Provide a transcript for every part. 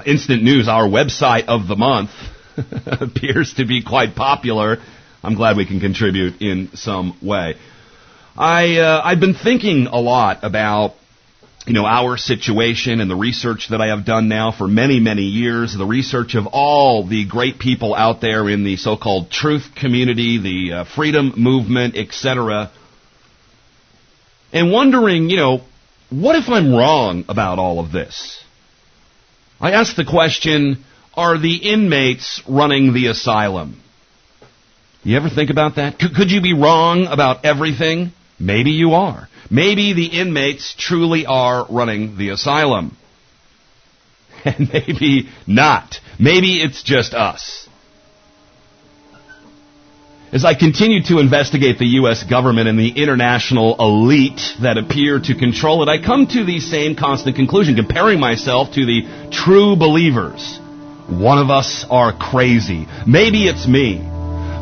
Instant News, our website of the month, appears to be quite popular. I'm glad we can contribute in some way. I've been thinking a lot about, our situation and the research that I have done now for many, many years, the research of all the great people out there in the so-called truth community, the freedom movement, etc., and wondering, what if I'm wrong about all of this? I asked the question, are the inmates running the asylum? You ever think about that? Could you be wrong about everything? Maybe you are. Maybe the inmates truly are running the asylum. And maybe not. Maybe it's just us. As I continue to investigate the U.S. government and the international elite that appear to control it, I come to the same constant conclusion, comparing myself to the true believers. One of us are crazy. Maybe it's me.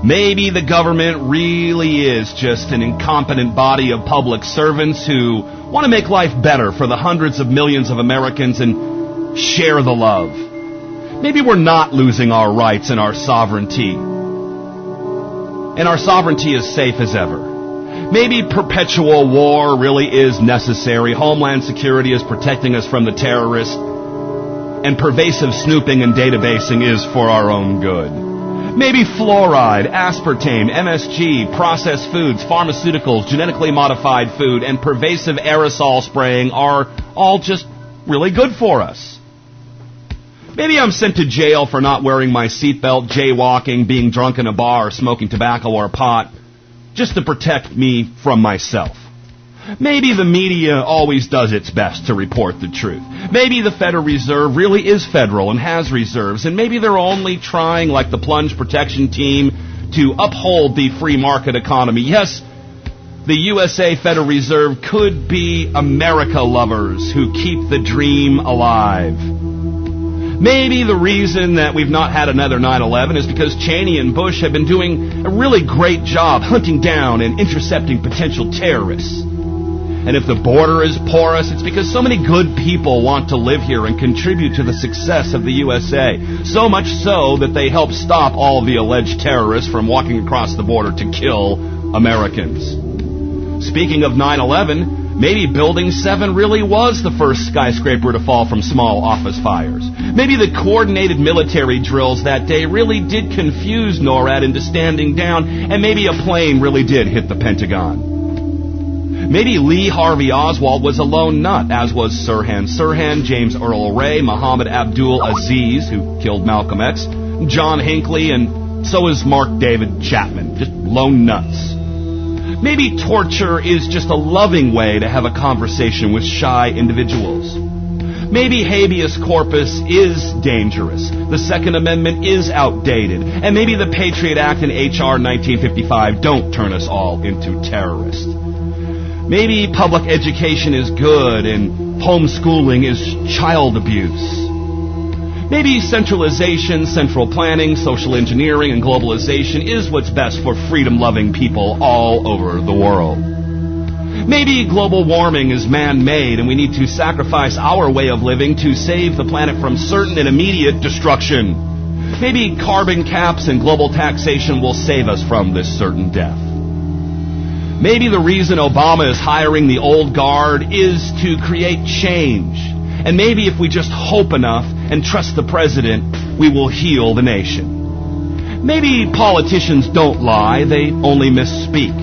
Maybe the government really is just an incompetent body of public servants who want to make life better for the hundreds of millions of Americans and share the love. Maybe we're not losing our rights and our sovereignty. And our sovereignty is safe as ever. Maybe perpetual war really is necessary. Homeland Security is protecting us from the terrorists. And pervasive snooping and databasing is for our own good. Maybe fluoride, aspartame, MSG, processed foods, pharmaceuticals, genetically modified food, and pervasive aerosol spraying are all just really good for us. Maybe I'm sent to jail for not wearing my seatbelt, jaywalking, being drunk in a bar, or smoking tobacco or pot, just to protect me from myself. Maybe the media always does its best to report the truth. Maybe the Federal Reserve really is federal and has reserves, and maybe they're only trying, like the plunge protection team, to uphold the free market economy. Yes, the USA Federal Reserve could be America lovers who keep the dream alive. Maybe the reason that we've not had another 9/11 is because Cheney and Bush have been doing a really great job hunting down and intercepting potential terrorists. And if the border is porous, it's because so many good people want to live here and contribute to the success of the USA. So much so that they help stop all of the alleged terrorists from walking across the border to kill Americans. Speaking of 9/11, maybe Building 7 really was the first skyscraper to fall from small office fires. Maybe the coordinated military drills that day really did confuse NORAD into standing down, and maybe a plane really did hit the Pentagon. Maybe Lee Harvey Oswald was a lone nut, as was Sirhan Sirhan, James Earl Ray, Muhammad Abdul Aziz, who killed Malcolm X, John Hinckley, and so is Mark David Chapman. Just lone nuts. Maybe torture is just a loving way to have a conversation with shy individuals. Maybe habeas corpus is dangerous. The Second Amendment is outdated. And maybe the Patriot Act and H.R. 1955 don't turn us all into terrorists. Maybe public education is good and homeschooling is child abuse. Maybe centralization, central planning, social engineering, and globalization is what's best for freedom-loving people all over the world. Maybe global warming is man-made and we need to sacrifice our way of living to save the planet from certain and immediate destruction. Maybe carbon caps and global taxation will save us from this certain death. Maybe the reason Obama is hiring the old guard is to create change. And maybe if we just hope enough and trust the president, we will heal the nation. Maybe politicians don't lie, they only misspeak.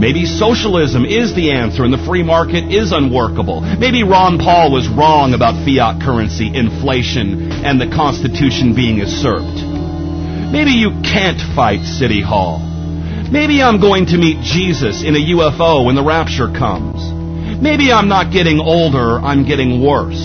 Maybe socialism is the answer and the free market is unworkable. Maybe Ron Paul was wrong about fiat currency, inflation, and the Constitution being usurped. Maybe you can't fight City Hall. Maybe I'm going to meet Jesus in a UFO when the rapture comes. Maybe I'm not getting older, I'm getting worse.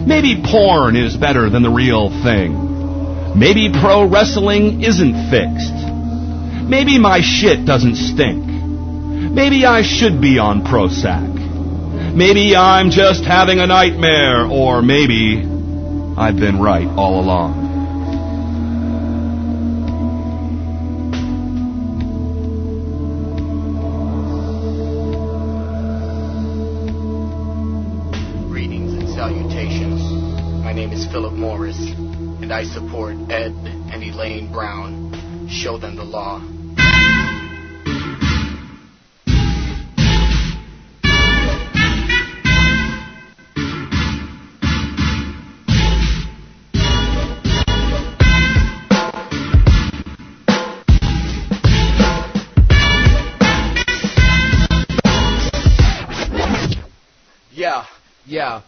Maybe porn is better than the real thing. Maybe pro wrestling isn't fixed. Maybe my shit doesn't stink. Maybe I should be on Prozac. Maybe I'm just having a nightmare, or maybe I've been right all along. name is Philip Morris, and I support Ed and Elaine Brown. Show them the law. Yeah.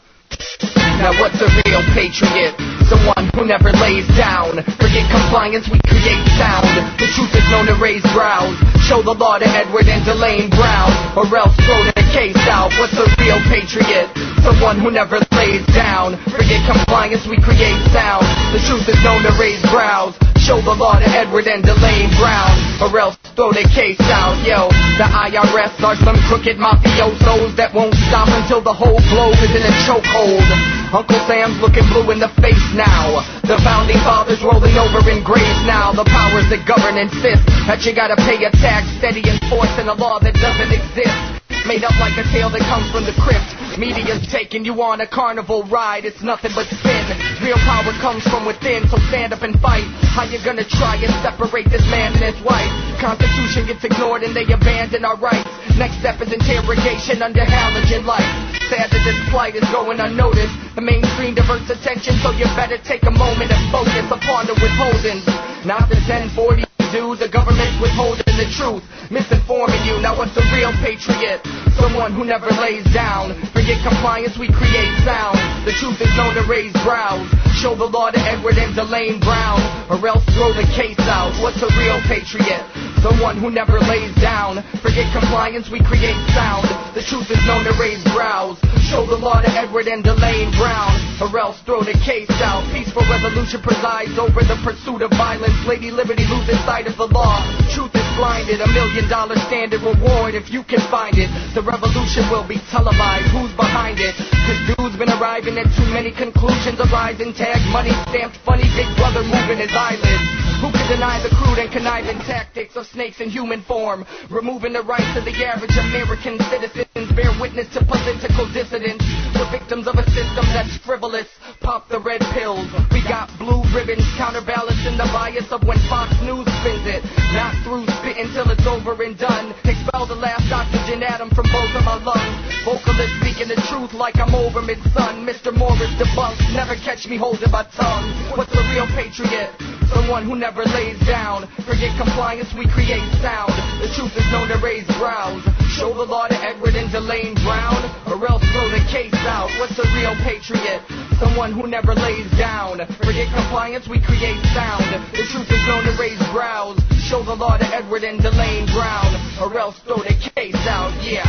Now what's a real patriot? Someone who never lays down. Forget compliance, we create sound. The truth is known to raise brows. Show the law to Edward and Elaine Brown, or else throw the case out. What's a real patriot? Someone who never lays down. Forget compliance, we create sound. The truth is known to raise brows. Show the law to Edward and Elaine Brown, or else throw the case out. Yo, the IRS are some crooked mafiosos that won't stop until the whole globe is in a chokehold. Uncle Sam's looking blue in the face now. The founding fathers rolling over in graves now. The powers that govern insist that you gotta pay a tax, steady enforcing a law that doesn't exist. Made up like a tale that comes from the crypt. Media's taking you on a carnival ride. It's nothing but spin. Real power comes from within, so stand up and fight. How you gonna try and separate this man and his wife? Constitution gets ignored and they abandon our rights. Next step is interrogation under halogen light. Sad that this plight is going unnoticed. The mainstream diverts attention, so you better take a moment and focus upon the withholdings. Not the 1040 do, the government's withholding the truth, misinforming you. Now what's a real patriot? Someone who never lays down. Forget compliance, we create sound. The truth is known to raise brows. Show the law to Edward and Elaine Brown, or else throw the case out. What's a real patriot? Someone who never lays down. Forget compliance, we create sound. The truth is known to raise brows. Show the law to Edward and Elaine Brown, or else throw the case out. Peaceful resolution presides over the pursuit of violence. Lady Liberty loses sight of the law. Truth is blinded. $1 million standard reward if you can find it. The revolution will be televised. Who's behind it? This dude's been arriving at too many conclusions. Arising, tag, money stamped, funny, big brother moving his eyelids. Who can deny the crude and conniving tactics of snakes in human form? Removing the rights of the average American citizens. Bear witness to political dissidents. We're victims of a system that's frivolous. Pop the red pills. We got blue ribbons counterbalancing the bias of when Fox News spins it. Not through spitting till it's over and done. Expel the last oxygen atom from both of my lungs. Vocalist speaking the truth like I'm over mid-sun. Mr. Morris debunked. Never catch me holding my tongue. What's a real patriot? Someone who never lays down. Forget compliance, we create sound. The truth is known to raise brows. Show the law to Edward and Elaine Brown, or else throw the case out. What's a real patriot? Someone who never lays down. Forget compliance, we create sound. The truth is known to raise brows. Show the law to Edward and Elaine Brown, or else throw the case out. Yeah.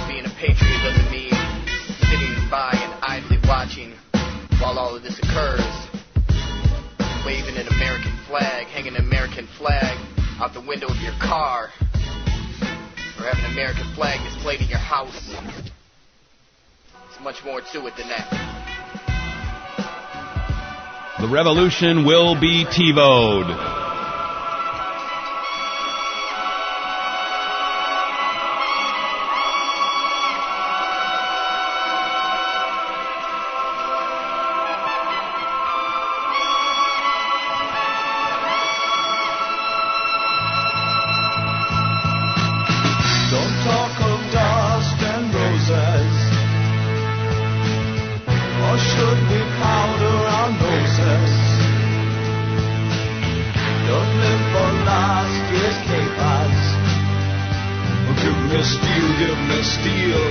Being a patriot doesn't mean sitting by and idly watching while all of this occurs. Waving an American flag, hanging an American flag out the window of your car, or having an American flag displayed in your house. There's much more to it than that. The revolution will be TiVo'd. Give me steel,